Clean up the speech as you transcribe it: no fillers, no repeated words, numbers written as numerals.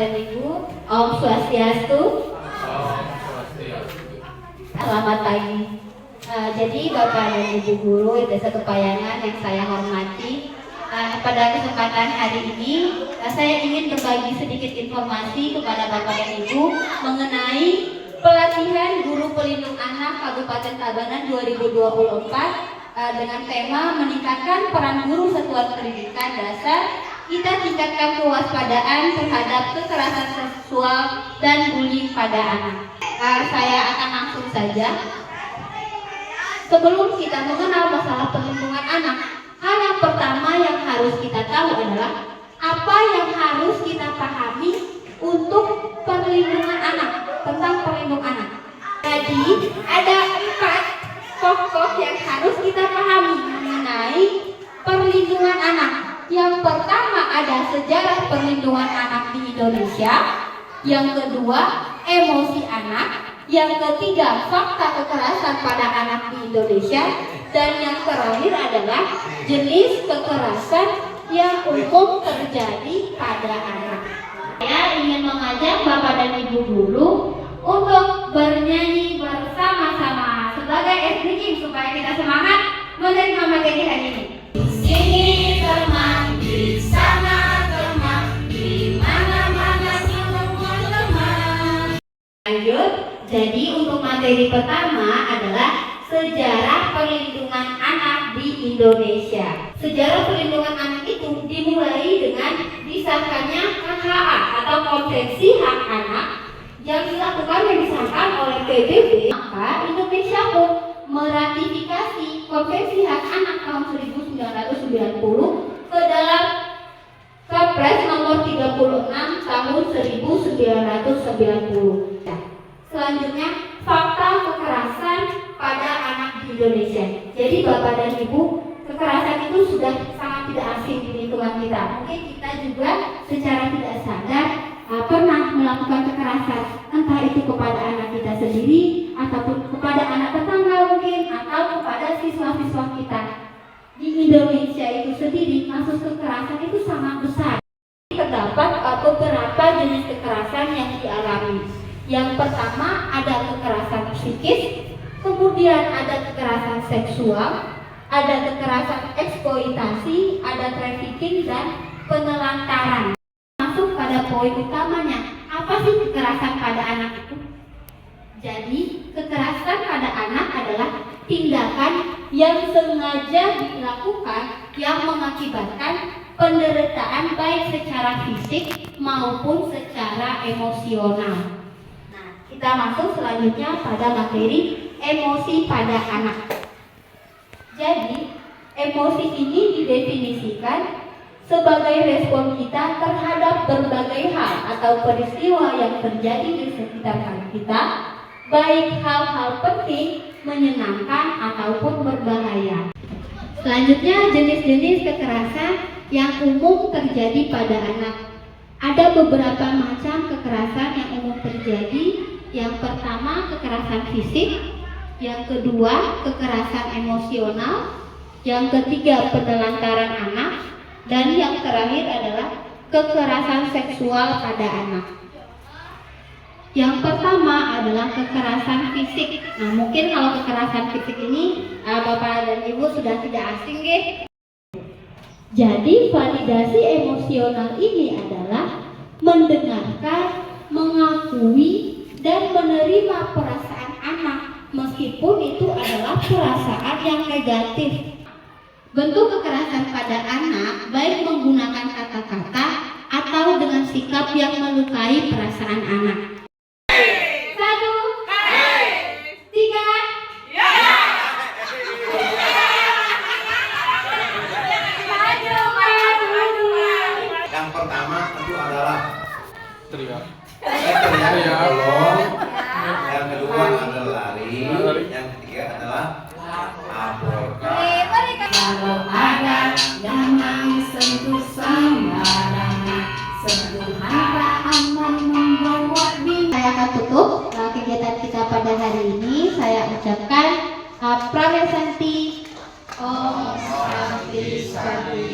dan Ibu, Om Swastiastu. Selamat pagi. Jadi Bapak dan Ibu guru Desa Kepayangan yang saya hormati, pada kesempatan hari ini saya ingin berbagi sedikit informasi kepada Bapak dan Ibu mengenai pelatihan Guru Pelindung Anak Kabupaten Tabanan 2024 dengan tema meningkatkan peran guru satuan pendidikan dasar. Kita tingkatkan kewaspadaan terhadap kekerasan seksual dan bullying pada anak. Saya akan langsung saja. Sebelum kita mengenal masalah perlindungan anak, hal yang pertama yang harus kita tahu adalah apa yang harus kita pahami untuk perlindungan anak, tentang perlindungan anak. Jadi ada 4 pokok yang harus kita pahami mengenai perlindungan anak. Yang pertama ada sejarah perlindungan anak di Indonesia. Yang kedua, emosi anak. Yang ketiga, fakta kekerasan pada anak di Indonesia. Dan yang terakhir adalah jenis kekerasan yang umum terjadi pada anak. Saya ingin mengajak Bapak dan Ibu guru untuk bernyanyi bersama-sama sebagai SDG supaya kita semangat menerima materi hari ini. Di sini teman, di sana teman, di mana-mana semua teman. Lanjut, jadi untuk materi pertama adalah sejarah perlindungan anak di Indonesia. Sejarah perlindungan anak itu dimulai dengan disahkannya KHA atau Konvensi Hak Anak yang dilakukan dan disahkan oleh PBB. Maka Indonesia pun meratifikasi Konvensi Hak Anak tahun 1990 ke dalam Kepres nomor 36 tahun 1990. Selanjutnya, fakta kekerasan pada anak di Indonesia. Jadi Bapak dan Ibu, kekerasan itu sudah sangat tidak asing di lingkungan kita. Mungkin kita juga secara tidak sadar pernah melakukan kekerasan, entah itu kepada anak kita sendiri ataupun kepada anak tetangga mungkin, atau kepada siswa-siswa kita. Di Indonesia itu sendiri kasus kekerasan itu sangat besar. Terdapat beberapa jenis kekerasan yang dialami. Yang pertama ada kekerasan psikis, kemudian ada kekerasan seksual, ada kekerasan eksploitasi, ada trafficking dan penelantaran. Masuk pada poin utamanya, apa sih kekerasan pada anak itu? Jadi kekerasan pada anak adalah tindakan yang sengaja dilakukan yang mengakibatkan penderitaan baik secara fisik maupun secara emosional. Kita masuk selanjutnya pada materi emosi pada anak. Jadi, emosi ini didefinisikan sebagai respon kita terhadap berbagai hal atau peristiwa yang terjadi di sekitar kita, baik hal-hal penting, menyenangkan, ataupun berbahaya. Selanjutnya, jenis-jenis kekerasan yang umum terjadi pada anak. Ada beberapa macam kekerasan yang umum terjadi. Yang pertama kekerasan fisik, yang kedua kekerasan emosional, yang ketiga penelantaran anak, dan yang terakhir adalah kekerasan seksual pada anak. Yang pertama adalah kekerasan fisik. Nah, mungkin kalau kekerasan fisik ini Bapak dan Ibu sudah tidak asing ya. Jadi validasi emosional ini adalah mendengarkan, mengakui, dan menerima perasaan anak meskipun itu adalah perasaan yang negatif. Bentuk kekerasan pada anak baik menggunakan kata-kata atau dengan sikap yang melukai perasaan anak. 1, 2, 3, ya. Yang pertama itu adalah teriak. Yang kedua adalah lari. Yang ketiga adalah laporkan. Kalau ada jangan sentuh sembarangan, sentuhan tak aman membawa bingung. Saya akan tutup kegiatan kita pada hari ini. Saya ucapkan Pramesanti Om Shanti Shanti.